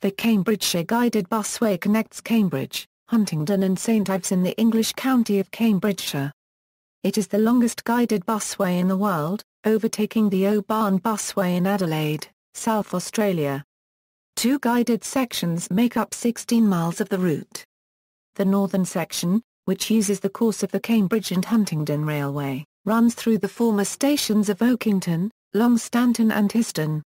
The Cambridgeshire Guided Busway connects Cambridge, Huntingdon and St Ives in the English county of Cambridgeshire. It is the longest guided busway in the world, overtaking the O-Bahn Busway in Adelaide, South Australia. 2 guided sections make up 16 miles of the route. The northern section, which uses the course of the Cambridge and Huntingdon Railway, runs through the former stations of Oakington, Stanton and Histon.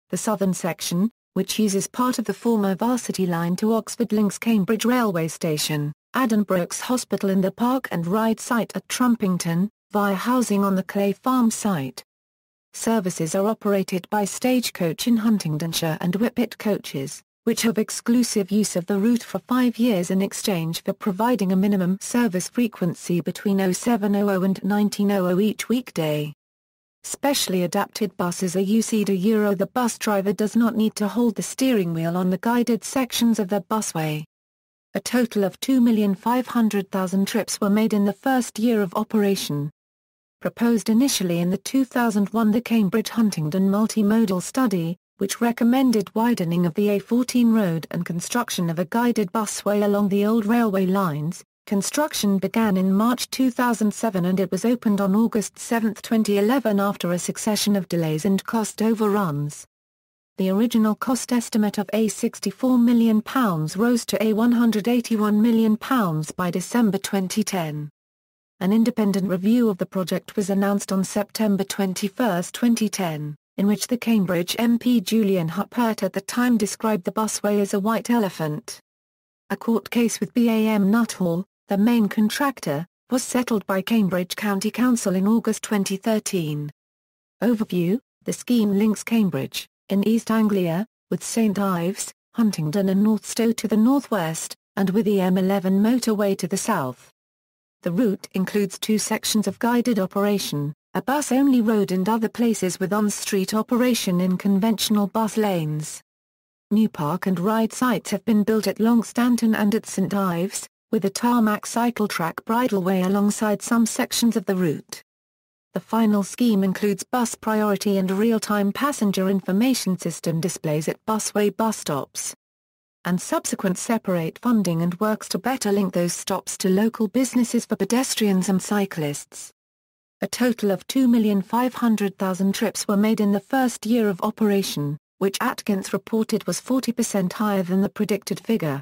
The southern section, which uses part of the former Varsity Line to Oxford, links Cambridge railway station, Addenbrooke's hospital and the park and ride site at Trumpington, via housing on the Clay Farm site. Services are operated by Stagecoach in Huntingdonshire and Whippet coaches, which have exclusive use of the route for 5 years in exchange for providing a minimum service frequency between 0700 and 1900 each weekday. Specially adapted buses are used. The bus driver does not need to hold the steering wheel on the guided sections of the busway. A total of 2,500,000 trips were made in the first year of operation. Proposed initially in the 2001 the Cambridge-Huntingdon multimodal study, which recommended widening of the A14 road and construction of a guided busway along the old railway lines, construction began in March 2007 and it was opened on August 7, 2011 after a succession of delays and cost overruns. The original cost estimate of £64 million rose to £181 million by December 2010. An independent review of the project was announced on September 21, 2010, in which the Cambridge MP Julian Huppert at the time described the busway as a white elephant. A court case with BAM Nuttall, the main contractor, was settled by Cambridge County Council in August 2013. Overview: the scheme links Cambridge, in East Anglia, with St Ives, Huntingdon and Northstowe to the northwest, and with the M11 motorway to the south. The route includes 2 sections of guided operation, a bus-only road and other places with on-street operation in conventional bus lanes. New park and ride sites have been built at Stanton and at St Ives, with a tarmac cycle track bridleway alongside some sections of the route. The final scheme includes bus priority and real-time passenger information system displays at busway bus stops, and subsequent separate funding and works to better link those stops to local businesses for pedestrians and cyclists. A total of 2,500,000 trips were made in the first year of operation, which Atkins reported was 40% higher than the predicted figure.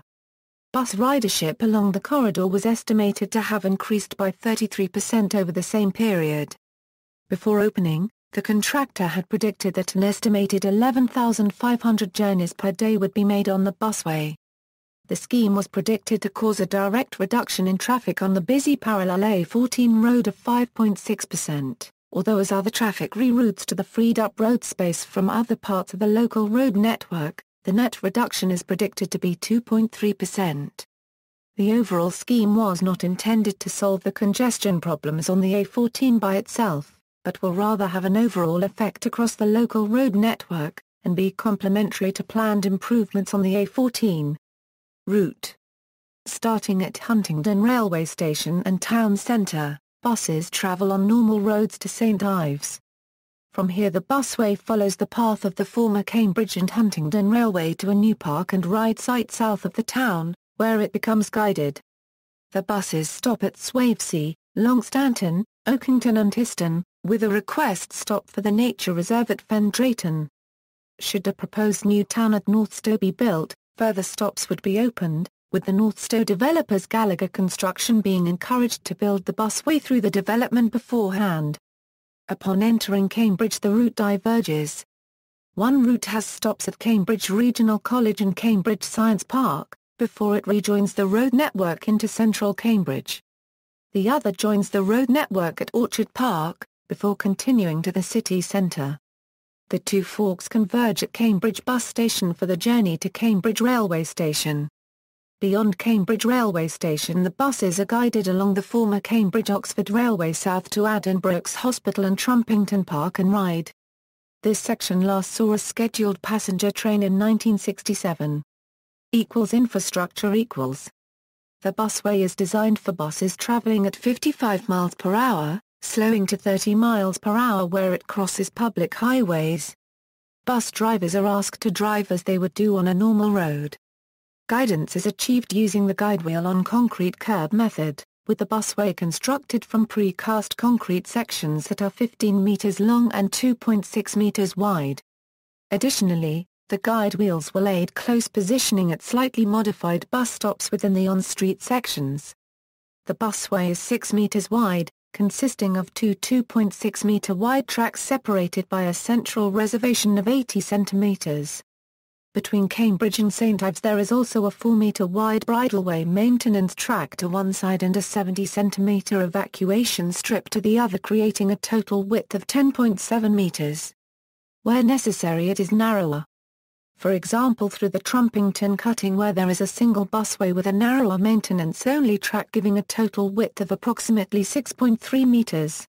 Bus ridership along the corridor was estimated to have increased by 33% over the same period. Before opening, the contractor had predicted that an estimated 11,500 journeys per day would be made on the busway. The scheme was predicted to cause a direct reduction in traffic on the busy parallel A14 road of 5.6%, although as other traffic reroutes to the freed-up road space from other parts of the local road network, the net reduction is predicted to be 2.3%. The overall scheme was not intended to solve the congestion problems on the A14 by itself, but will rather have an overall effect across the local road network, and be complementary to planned improvements on the A14. Route: starting at Huntingdon Railway Station and Town Centre, buses travel on normal roads to St Ives. From here the busway follows the path of the former Cambridge and Huntingdon Railway to a new park and ride site south of the town, where it becomes guided. The buses stop at Swavesey, Stanton, Oakington and Histon, with a request stop for the nature reserve at Fen Drayton. Should a proposed new town at Northstowe be built, further stops would be opened, with the Northstowe developers Gallagher Construction being encouraged to build the busway through the development beforehand. Upon entering Cambridge the route diverges. One route has stops at Cambridge Regional College and Cambridge Science Park, before it rejoins the road network into central Cambridge. The other joins the road network at Orchard Park, before continuing to the city centre. The 2 forks converge at Cambridge Bus Station for the journey to Cambridge Railway Station. Beyond Cambridge Railway Station the buses are guided along the former Cambridge-Oxford Railway south to Addenbrooke's Hospital and Trumpington Park and Ride. This section last saw a scheduled passenger train in 1967. Infrastructure equals. The busway is designed for buses travelling at 55 miles per hour, slowing to 30 miles per hour where it crosses public highways. bus drivers are asked to drive as they would do on a normal road. Guidance is achieved using the guide wheel on concrete curb method, with the busway constructed from precast concrete sections that are 15 meters long and 2.6 meters wide. Additionally, the guide wheels will aid close positioning at slightly modified bus stops within the on-street sections. The busway is 6 meters wide, consisting of two 2.6-meter wide tracks separated by a central reservation of 80 centimeters. Between Cambridge and St Ives there is also a 4-meter wide bridleway maintenance track to one side and a 70-centimeter evacuation strip to the other, creating a total width of 10.7 meters. Where necessary it is narrower. For example, through the Trumpington cutting where there is a single busway with a narrower maintenance-only track giving a total width of approximately 6.3 meters.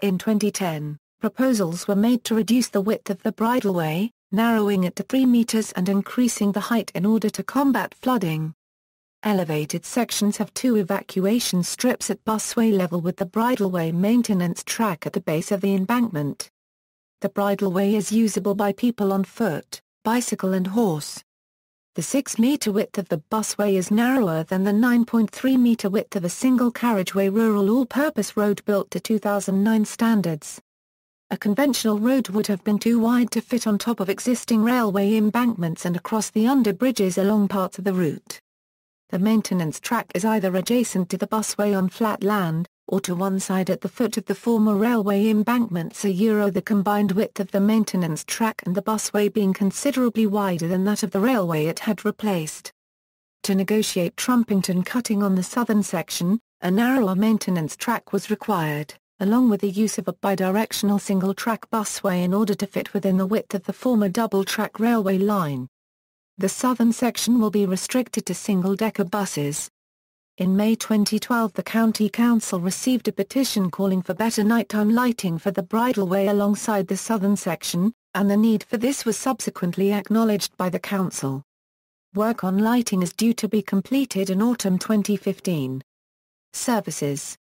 In 2010, proposals were made to reduce the width of the bridleway, narrowing it to 3 meters and increasing the height in order to combat flooding. Elevated sections have 2 evacuation strips at busway level with the bridleway maintenance track at the base of the embankment. The bridleway is usable by people on foot, bicycle and horse. The 6-meter width of the busway is narrower than the 9.3-meter width of a single carriageway rural all-purpose road built to 2009 standards. A conventional road would have been too wide to fit on top of existing railway embankments and across the under-bridges along parts of the route. The maintenance track is either adjacent to the busway on flat land, or to one side at the foot of the former railway embankments. The combined width of the maintenance track and the busway being considerably wider than that of the railway it had replaced. To negotiate Trumpington cutting on the southern section, a narrower maintenance track was required, along with the use of a bidirectional single-track busway in order to fit within the width of the former double-track railway line. The southern section will be restricted to single-decker buses. In May 2012 the County Council received a petition calling for better nighttime lighting for the bridleway alongside the southern section, and the need for this was subsequently acknowledged by the Council. Work on lighting is due to be completed in autumn 2015. Services.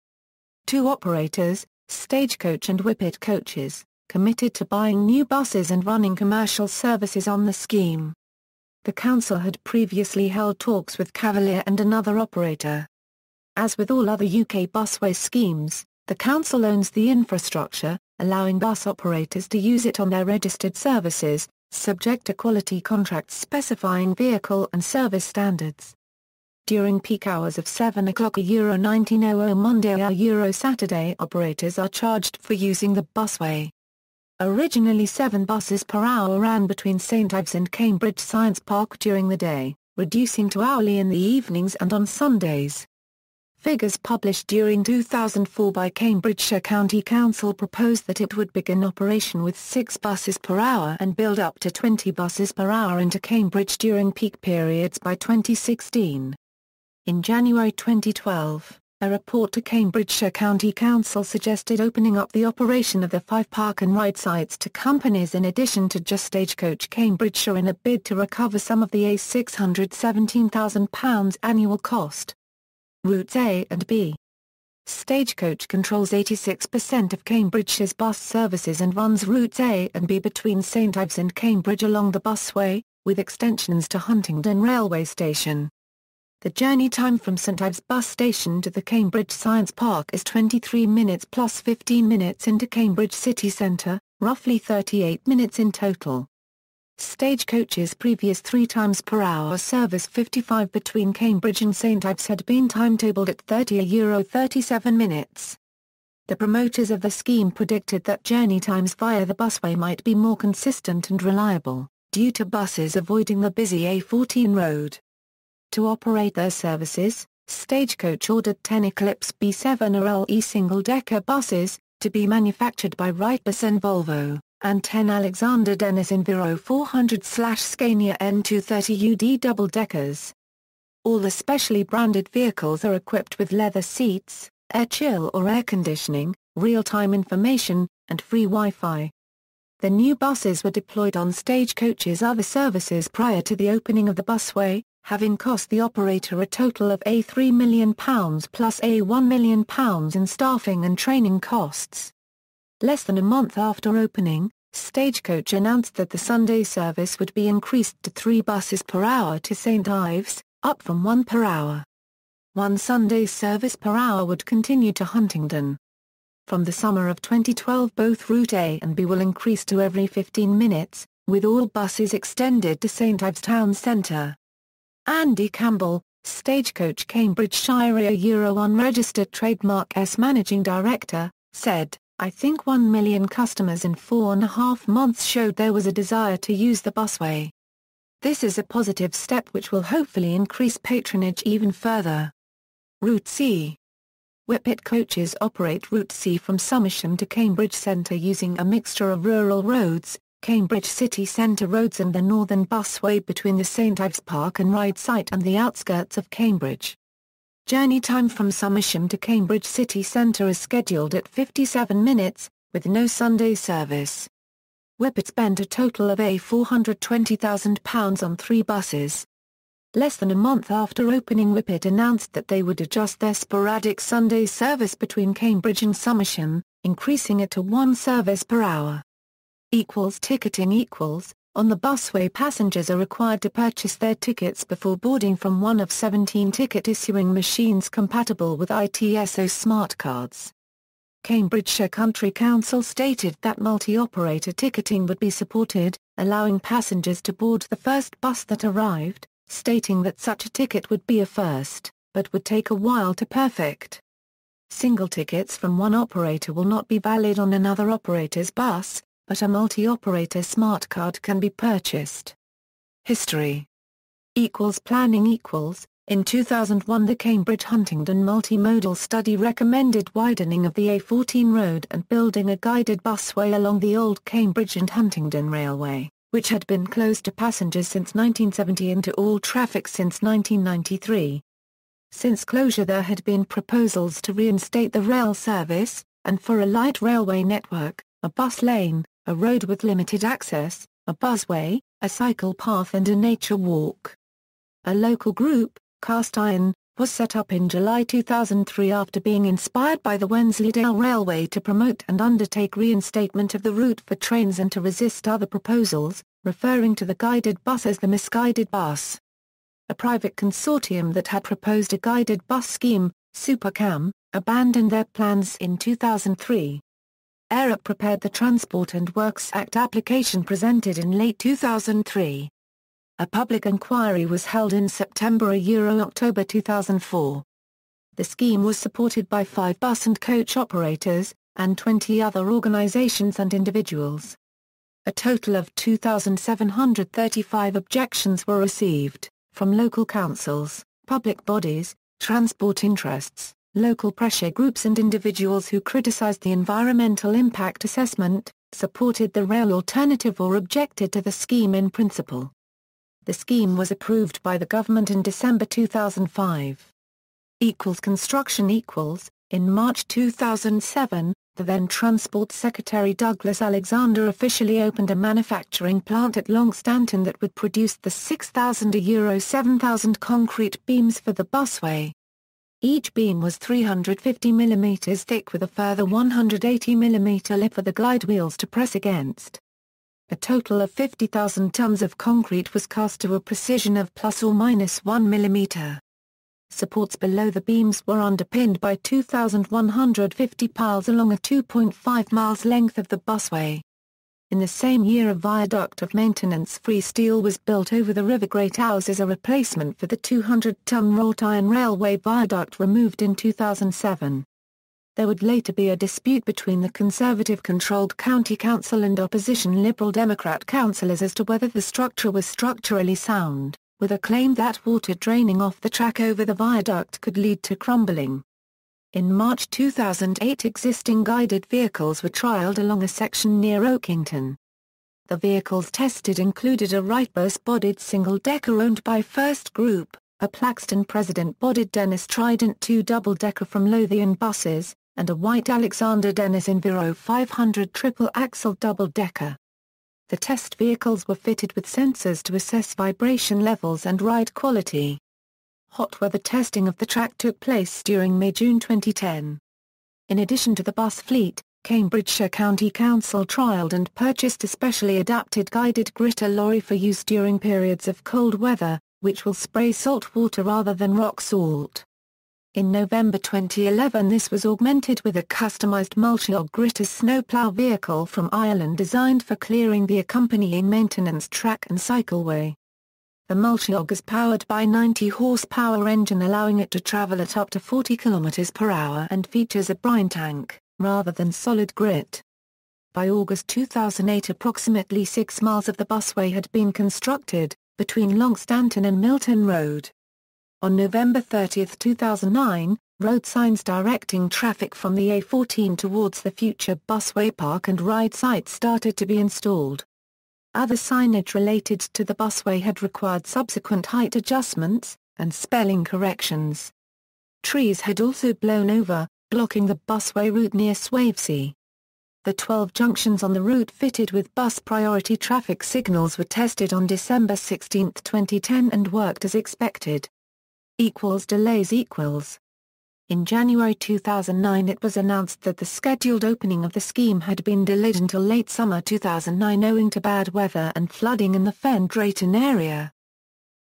2 operators, Stagecoach and Whippet Coaches, committed to buying new buses and running commercial services on the scheme. The Council had previously held talks with Cavalier and another operator. As with all other UK busway schemes, the Council owns the infrastructure, allowing bus operators to use it on their registered services, subject to quality contracts specifying vehicle and service standards. During peak hours of 7 o'clock €19.00 Monday Saturday operators are charged for using the busway. Originally 7 buses per hour ran between St Ives and Cambridge Science Park during the day, reducing to hourly in the evenings and on Sundays. Figures published during 2004 by Cambridgeshire County Council proposed that it would begin operation with 6 buses per hour and build up to 20 buses per hour into Cambridge during peak periods by 2016. In January 2012, a report to Cambridgeshire County Council suggested opening up the operation of the 5 park and ride sites to companies in addition to just Stagecoach Cambridgeshire in a bid to recover some of the £617,000 annual cost. Routes A and B. Stagecoach controls 86% of Cambridgeshire's bus services and runs routes A and B between St Ives and Cambridge along the busway, with extensions to Huntingdon railway station. The journey time from St Ives bus station to the Cambridge Science Park is 23 minutes plus 15 minutes into Cambridge city centre, roughly 38 minutes in total. Stagecoach's previous 3 times per hour service 55 between Cambridge and St Ives had been timetabled at €37 minutes. The promoters of the scheme predicted that journey times via the busway might be more consistent and reliable, due to buses avoiding the busy A14 road. To operate their services, Stagecoach ordered 10 Eclipse B7RLE single-decker buses, to be manufactured by Wrightbus and Volvo, and 10 Alexander Dennis Enviro 400/Scania N230UD double-deckers. All the specially branded vehicles are equipped with leather seats, air chill or air conditioning, real-time information, and free Wi-Fi. The new buses were deployed on Stagecoach's other services prior to the opening of the busway, having cost the operator a total of £3 million plus £1 million in staffing and training costs. Less than a month after opening, Stagecoach announced that the Sunday service would be increased to 3 buses per hour to St Ives, up from 1 per hour. 1 Sunday service per hour would continue to Huntingdon. From the summer of 2012 both Route A and B will increase to every 15 minutes, with all buses extended to St Ives town centre. Andy Campbell, Stagecoach Cambridgeshire unregistered trademark managing director, said, "I think 1 million customers in 4.5 months showed there was a desire to use the busway. This is a positive step which will hopefully increase patronage even further." Route C. Whippet coaches operate Route C from Somersham to Cambridge Centre using a mixture of rural roads, Cambridge city centre roads and the Northern Busway between the St Ives Park and Ride site and the outskirts of Cambridge. Journey time from Somersham to Cambridge city centre is scheduled at 57 minutes, with no Sunday service. Whippet spent a total of £420,000 on 3 buses. Less than a month after opening, Whippet announced that they would adjust their sporadic Sunday service between Cambridge and Somersham, increasing it to 1 service per hour. Ticketing on the busway passengers are required to purchase their tickets before boarding from one of 17 ticket issuing machines compatible with ITSO smart cards. Cambridgeshire County Council stated that multi-operator ticketing would be supported, allowing passengers to board the first bus that arrived, stating that such a ticket would be a first, but would take a while to perfect. Single tickets from one operator will not be valid on another operator's bus, but a multi-operator smart card can be purchased. History. Planning. In 2001 the Cambridge-Huntingdon multimodal study recommended widening of the A14 road and building a guided busway along the old Cambridge and Huntingdon Railway, which had been closed to passengers since 1970 and to all traffic since 1993. Since closure there had been proposals to reinstate the rail service, and for a light railway network, a bus lane, a road with limited access, a busway, a cycle path and a nature walk. A local group, Cast Iron, was set up in July 2003 after being inspired by the Wensleydale Railway to promote and undertake reinstatement of the route for trains and to resist other proposals, referring to the guided bus as the misguided bus. A private consortium that had proposed a guided bus scheme, Supercam, abandoned their plans in 2003. ERA prepared the Transport and Works Act application presented in late 2003. A public inquiry was held in September/October 2004. The scheme was supported by 5 bus and coach operators, and 20 other organisations and individuals. A total of 2,735 objections were received, from local councils, public bodies, transport interests, local pressure groups and individuals who criticised the environmental impact assessment, supported the rail alternative or objected to the scheme in principle. The scheme was approved by the government in December 2005. Construction. In March 2007, the then Transport Secretary Douglas Alexander officially opened a manufacturing plant at Long Stanton that would produce the 6,000 to €7,000 concrete beams for the busway. Each beam was 350 mm thick with a further 180 mm lip for the glide wheels to press against. A total of 50,000 tons of concrete was cast to a precision of plus or minus 1 mm. Supports below the beams were underpinned by 2,150 piles along a 2.5 miles length of the busway. In the same year a viaduct of maintenance-free steel was built over the River Great Ouse as a replacement for the 200-ton wrought iron railway viaduct removed in 2007. There would later be a dispute between the Conservative-controlled County Council and opposition Liberal Democrat councillors as to whether the structure was structurally sound, with a claim that water draining off the track over the viaduct could lead to crumbling. In March 2008 existing guided vehicles were trialled along a section near Oakington. The vehicles tested included a Wrightbus-bodied single-decker owned by First Group, a Plaxton President-bodied Dennis Trident 2 double-decker from Lothian Buses, and a white Alexander Dennis Enviro 500 triple-axle double-decker. The test vehicles were fitted with sensors to assess vibration levels and ride quality. Hot weather testing of the track took place during May-June 2010. In addition to the bus fleet, Cambridgeshire County Council trialled and purchased a specially adapted guided gritter lorry for use during periods of cold weather, which will spray salt water rather than rock salt. In November 2011 this was augmented with a customised multi-og gritter snowplough vehicle from Ireland designed for clearing the accompanying maintenance track and cycleway. The multi-og is powered by a 90 horsepower engine allowing it to travel at up to 40 km per hour and features a brine tank, rather than solid grit. By August 2008 approximately 6 miles of the busway had been constructed, between Long Stanton and Milton Road. On November 30, 2009, road signs directing traffic from the A14 towards the future busway park and ride sites started to be installed. Other signage related to the busway had required subsequent height adjustments and spelling corrections. Trees had also blown over, blocking the busway route near Swavesey. The 12 junctions on the route fitted with bus priority traffic signals were tested on December 16, 2010 and worked as expected. Delays. In January 2009 it was announced that the scheduled opening of the scheme had been delayed until late summer 2009 owing to bad weather and flooding in the Fen Drayton area.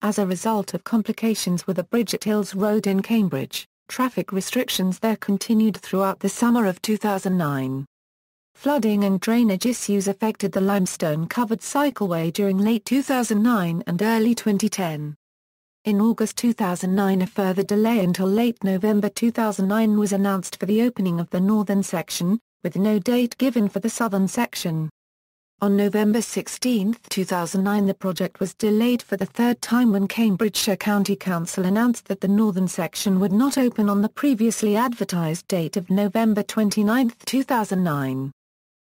As a result of complications with a bridge at Hills Road in Cambridge, traffic restrictions there continued throughout the summer of 2009. Flooding and drainage issues affected the limestone-covered cycleway during late 2009 and early 2010. In August 2009 a further delay until late November 2009 was announced for the opening of the northern section, with no date given for the southern section. On November 16, 2009 the project was delayed for the third time when Cambridgeshire County Council announced that the northern section would not open on the previously advertised date of November 29, 2009.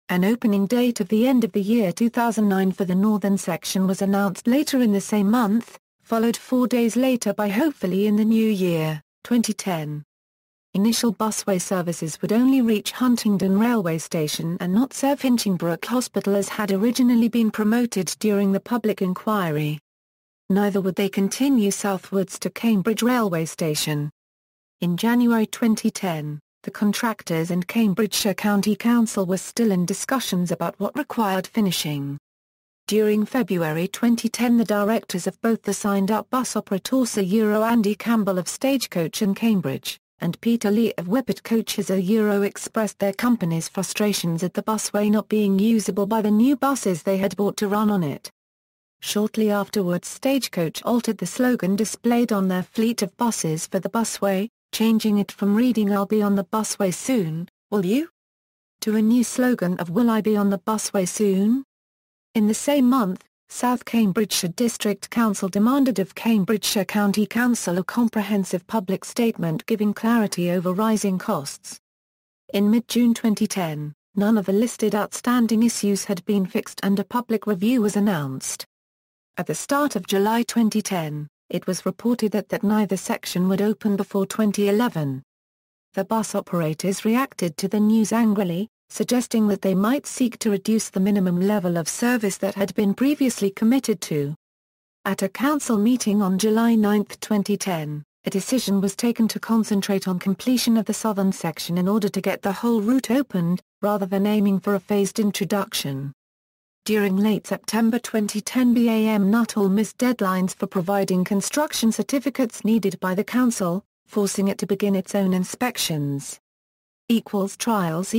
An opening date of the end of the year 2009 for the northern section was announced later in the same month, followed 4 days later by hopefully in the new year, 2010. Initial busway services would only reach Huntingdon railway station and not serve Hinchingbrook Hospital as had originally been promoted during the public inquiry. Neither would they continue southwards to Cambridge railway station. In January 2010, the contractors and Cambridgeshire County Council were still in discussions about what required finishing. During February 2010 the directors of both the signed-up bus operators Andy Campbell of Stagecoach and Cambridge, and Peter Lee of Whippet Coaches expressed their company's frustrations at the busway not being usable by the new buses they had bought to run on it. Shortly afterwards Stagecoach altered the slogan displayed on their fleet of buses for the busway, changing it from reading "I'll be on the busway soon, will you?" to a new slogan of "Will I be on the busway soon?" In the same month, South Cambridgeshire District Council demanded of Cambridgeshire County Council a comprehensive public statement giving clarity over rising costs. In mid-June 2010, none of the listed outstanding issues had been fixed and a public review was announced. At the start of July 2010, it was reported that neither section would open before 2011. The bus operators reacted to the news angrily, suggesting that they might seek to reduce the minimum level of service that had been previously committed to. At a council meeting on July 9, 2010, a decision was taken to concentrate on completion of the southern section in order to get the whole route opened, rather than aiming for a phased introduction. During late September 2010 BAM Nuttall missed deadlines for providing construction certificates needed by the council, forcing it to begin its own inspections. Trials.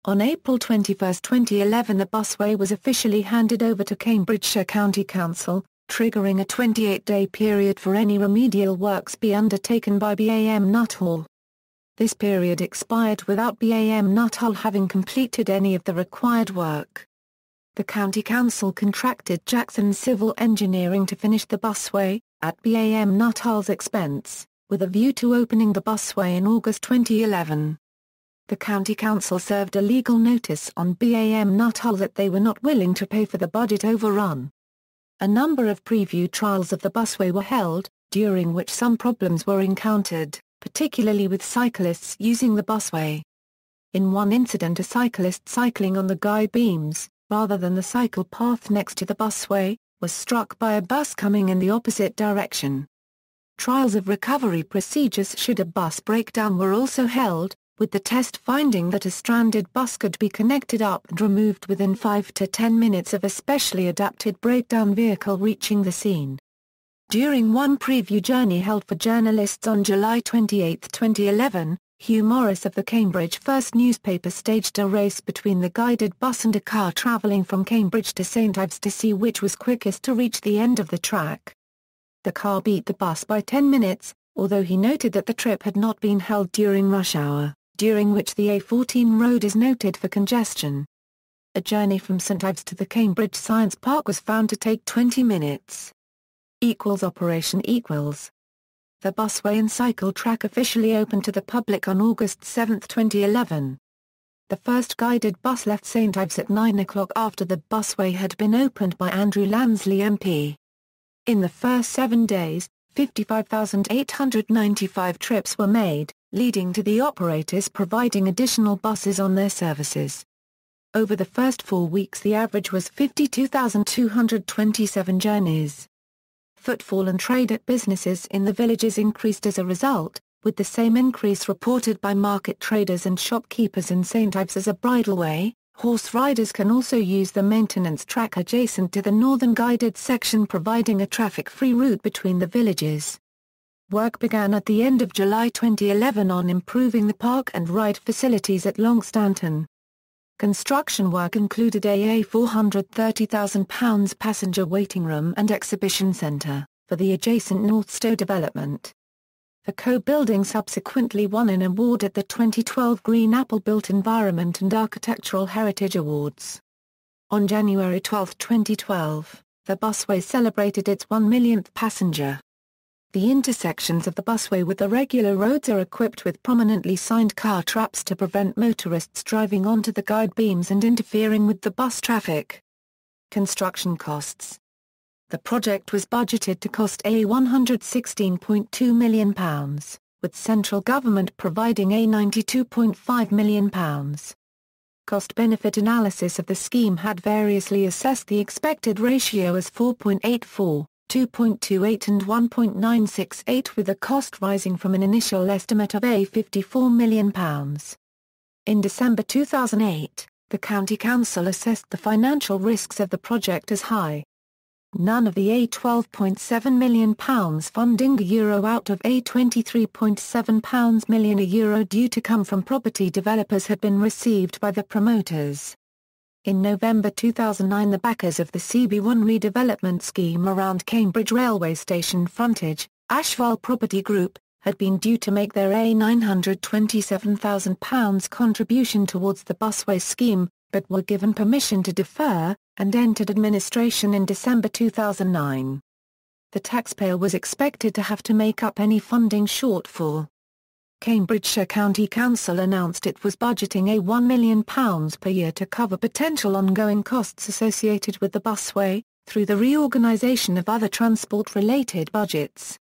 On April 21, 2011 the busway was officially handed over to Cambridgeshire County Council, triggering a 28-day period for any remedial works be undertaken by BAM Nuttall. This period expired without BAM Nuttall having completed any of the required work. The County Council contracted Jackson Civil Engineering to finish the busway, at BAM Nuttall's expense, with a view to opening the busway in August 2011. The County Council served a legal notice on BAM Nuttall that they were not willing to pay for the budget overrun. A number of preview trials of the busway were held, during which some problems were encountered, particularly with cyclists using the busway. In one incident a cyclist cycling on the guide beams, rather than the cycle path next to the busway, was struck by a bus coming in the opposite direction. Trials of recovery procedures should a bus break down were also held, with the test finding that a stranded bus could be connected up and removed within 5 to 10 minutes of a specially adapted breakdown vehicle reaching the scene. During one preview journey held for journalists on July 28, 2011, Hugh Morris of the Cambridge First newspaper staged a race between the guided bus and a car travelling from Cambridge to St Ives to see which was quickest to reach the end of the track. The car beat the bus by 10 minutes, although he noted that the trip had not been held during rush hour, during which the A14 road is noted for congestion. A journey from St Ives to the Cambridge Science Park was found to take 20 minutes. Operation equals. The busway and cycle track officially opened to the public on August 7, 2011. The first guided bus left St Ives at 9 o'clock after the busway had been opened by Andrew Lansley MP. In the first 7 days, 55,895 trips were made, leading to the operators providing additional buses on their services. Over the first 4 weeks the average was 52,227 journeys. Footfall and trade at businesses in the villages increased as a result, with the same increase reported by market traders and shopkeepers in St Ives as a bridleway. Horse riders can also use the maintenance track adjacent to the northern guided section, providing a traffic-free route between the villages. Work began at the end of July 2011 on improving the park and ride facilities at Stanton. Construction work included a £430,000 passenger waiting room and exhibition centre, for the adjacent North Stowe development. The co-building subsequently won an award at the 2012 Green Apple Built Environment and Architectural Heritage Awards. On January 12, 2012, the busway celebrated its 1 millionth passenger. The intersections of the busway with the regular roads are equipped with prominently signed car traps to prevent motorists driving onto the guide beams and interfering with the bus traffic. Construction costs. The project was budgeted to cost £116.2 million, with central government providing £92.5 million. Cost-benefit analysis of the scheme had variously assessed the expected ratio as 4.84. 2.28 and 1.968, with the cost rising from an initial estimate of £54 million. In December 2008, the County Council assessed the financial risks of the project as high. None of the £12.7 million funding out of £23.7 million due to come from property developers had been received by the promoters. In November 2009, the backers of the CB1 redevelopment scheme around Cambridge railway station frontage, Ashval Property Group, had been due to make their £927,000 contribution towards the busway scheme, but were given permission to defer, and entered administration in December 2009. The taxpayer was expected to have to make up any funding shortfall. Cambridgeshire County Council announced it was budgeting £1 million per year to cover potential ongoing costs associated with the busway, through the reorganisation of other transport-related budgets.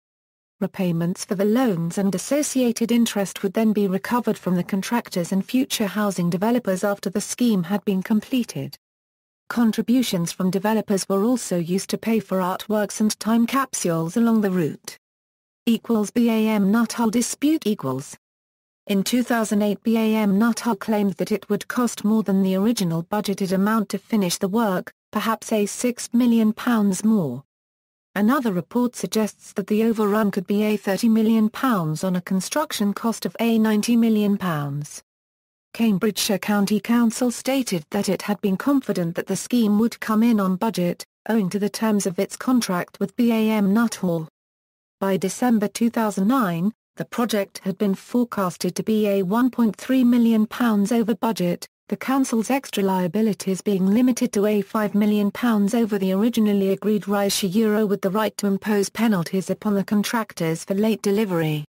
Repayments for the loans and associated interest would then be recovered from the contractors and future housing developers after the scheme had been completed. Contributions from developers were also used to pay for artworks and time capsules along the route. BAM Nuttall dispute. In 2008, BAM Nuttall claimed that it would cost more than the original budgeted amount to finish the work, perhaps £6 million more. Another report suggests that the overrun could be £30 million on a construction cost of £90 million. Cambridgeshire County Council stated that it had been confident that the scheme would come in on budget, owing to the terms of its contract with BAM Nuttall. By December 2009, the project had been forecasted to be £1.3 million over budget, the Council's extra liabilities being limited to £5 million over the originally agreed ratio, with the right to impose penalties upon the contractors for late delivery.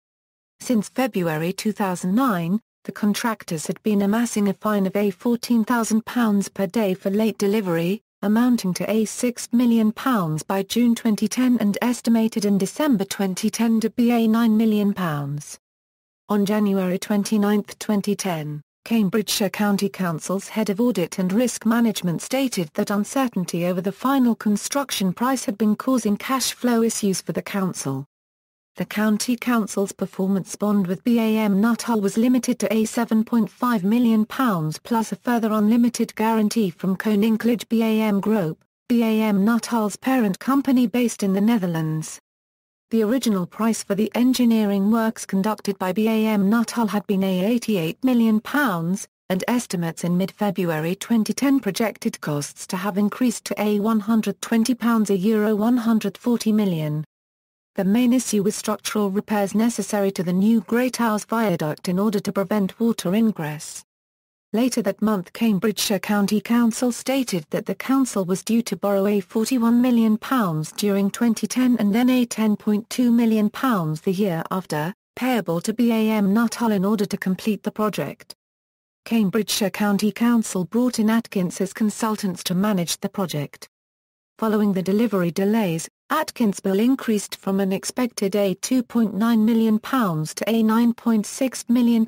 Since February 2009, the contractors had been amassing a fine of £14,000 per day for late delivery, amounting to £6 million by June 2010 and estimated in December 2010 to be £9 million. On January 29, 2010, Cambridgeshire County Council's head of audit and risk management stated that uncertainty over the final construction price had been causing cash flow issues for the council. The County Council's performance bond with BAM Nuttall was limited to £7.5 million plus a further unlimited guarantee from Koninklijke BAM Group, BAM Nuttall's parent company based in the Netherlands. The original price for the engineering works conducted by BAM Nuttall had been £88 million, and estimates in mid-February 2010 projected costs to have increased to £120 a euro £140 million. The main issue was structural repairs necessary to the new Greathouse Viaduct in order to prevent water ingress. Later that month, Cambridgeshire County Council stated that the council was due to borrow £41 million during 2010 and then £10.2 million the year after, payable to BAM Nuttall in order to complete the project. Cambridgeshire County Council brought in Atkins as consultants to manage the project. Following the delivery delays, Atkins' bill increased from an expected £2.9 million to £9.6 million.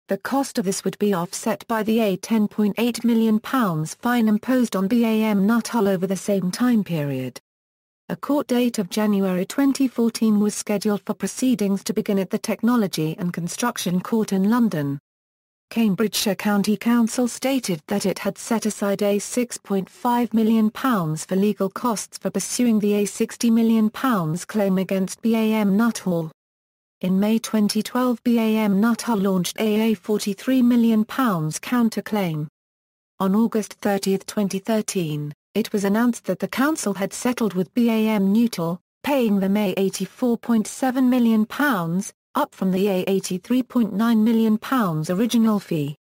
The cost of this would be offset by the £10.8 million fine imposed on BAM Nuttall over the same time period. A court date of January 2014 was scheduled for proceedings to begin at the Technology and Construction Court in London. Cambridgeshire County Council stated that it had set aside £6.5 million for legal costs for pursuing the £60 million claim against BAM Nuttall. In May 2012, BAM Nuttall launched a £43 million counterclaim. On August 30, 2013, it was announced that the council had settled with BAM Nuttall, paying them £84.7 million, up from the £83.9 million original fee.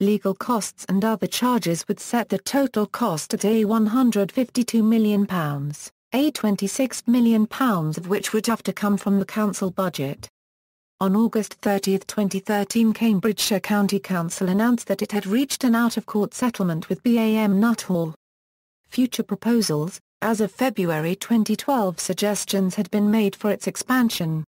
Legal costs and other charges would set the total cost at £152 million, £26 million of which would have to come from the council budget. On August 30, 2013, Cambridgeshire County Council announced that it had reached an out-of-court settlement with BAM Nuttall. Future proposals, as of February 2012, suggestions had been made for its expansion.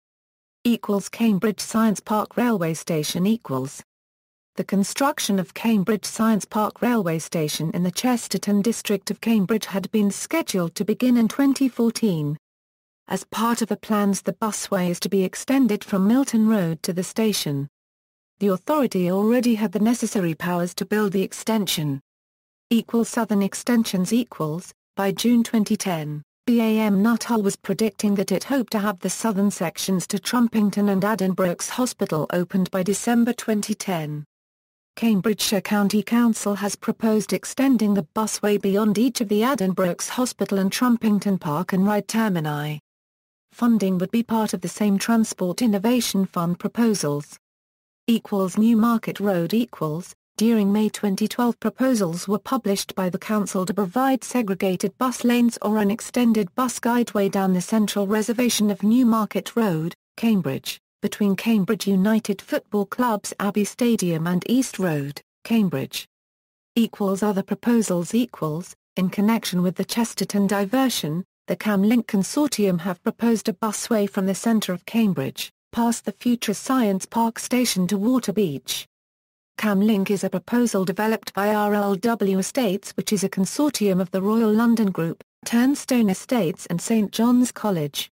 Cambridge Science Park Railway Station The construction of Cambridge Science Park Railway Station in the Chesterton district of Cambridge had been scheduled to begin in 2014. As part of the plans, the busway is to be extended from Milton Road to the station. The authority already had the necessary powers to build the extension. Southern extensions By June 2010, BAM Nuttall was predicting that it hoped to have the southern sections to Trumpington and Addenbrooke's Hospital opened by December 2010. Cambridgeshire County Council has proposed extending the busway beyond each of the Addenbrooke's Hospital and Trumpington Park and Ride termini. Funding would be part of the same Transport Innovation Fund proposals. Newmarket Road During May 2012, proposals were published by the council to provide segregated bus lanes or an extended bus guideway down the central reservation of Newmarket Road, Cambridge, between Cambridge United Football Club's Abbey Stadium and East Road, Cambridge. Other proposals In connection with the Chesterton diversion, the CamLink Consortium have proposed a busway from the centre of Cambridge, past the future Science Park station to Water Beach. CamLink is a proposal developed by RLW Estates, which is a consortium of the Royal London Group, Turnstone Estates and St John's College.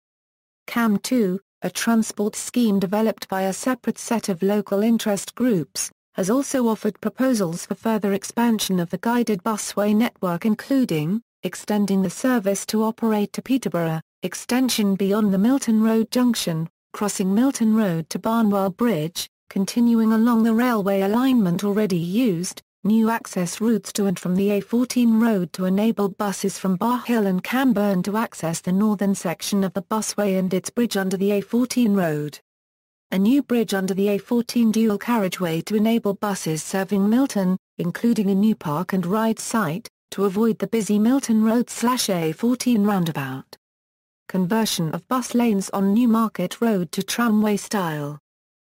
CAM2, a transport scheme developed by a separate set of local interest groups, has also offered proposals for further expansion of the guided busway network, including extending the service to operate to Peterborough, extension beyond the Milton Road junction, crossing Milton Road to Barnwell Bridge, continuing along the railway alignment already used, new access routes to and from the A14 road to enable buses from Bar Hill and Camburn to access the northern section of the busway and its bridge under the A14 road. A new bridge under the A14 dual carriageway to enable buses serving Milton, including a new park and ride site, to avoid the busy Milton Road/A14 roundabout. Conversion of bus lanes on Newmarket Road to tramway style.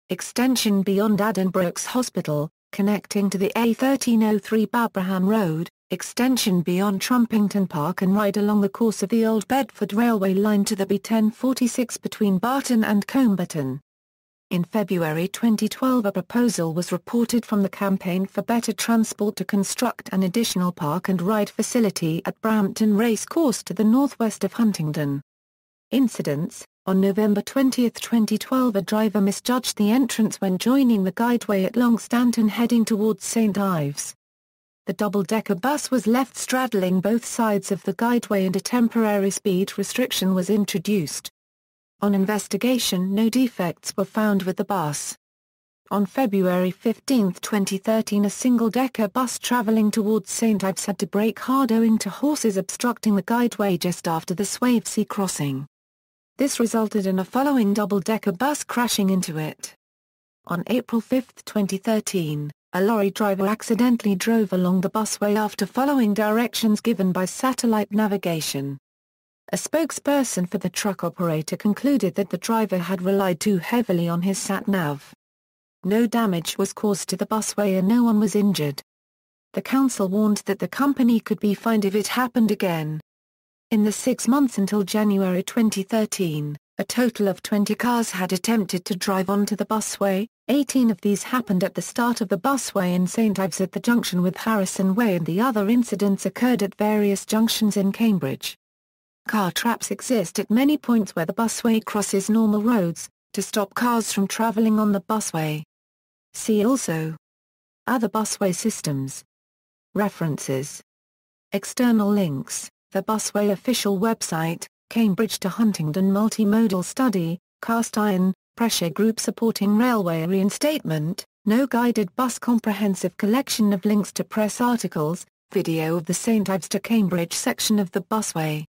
Extension beyond Addenbrooke's Hospital, connecting to the A1303 Babraham Road, extension beyond Trumpington Park and ride along the course of the Old Bedford Railway line to the B1046 between Barton and Coomberton. In February 2012, a proposal was reported from the Campaign for Better Transport to construct an additional park and ride facility at Brampton Racecourse to the northwest of Huntingdon. Incidents: on November 20, 2012, a driver misjudged the entrance when joining the guideway at Long Stanton heading towards St Ives. The double-decker bus was left straddling both sides of the guideway and a temporary speed restriction was introduced. On investigation, no defects were found with the bus. On February 15, 2013, a single-decker bus travelling towards St Ives had to brake hard owing to horses obstructing the guideway just after the Swavesey crossing. This resulted in a following double-decker bus crashing into it. On April 5, 2013, a lorry driver accidentally drove along the busway after following directions given by satellite navigation. A spokesperson for the truck operator concluded that the driver had relied too heavily on his sat-nav. No damage was caused to the busway and no one was injured. The council warned that the company could be fined if it happened again. In the 6 months until January 2013, a total of 20 cars had attempted to drive onto the busway. 18 of these happened at the start of the busway in St Ives at the junction with Harrison Way, and the other incidents occurred at various junctions in Cambridge. Car traps exist at many points where the busway crosses normal roads, to stop cars from travelling on the busway. See also: other busway systems. References. External links: the busway official website, Cambridge to Huntingdon Multimodal Study, Cast Iron, Pressure Group supporting railway reinstatement, No Guided Bus comprehensive collection of links to press articles, video of the St Ives to Cambridge section of the busway.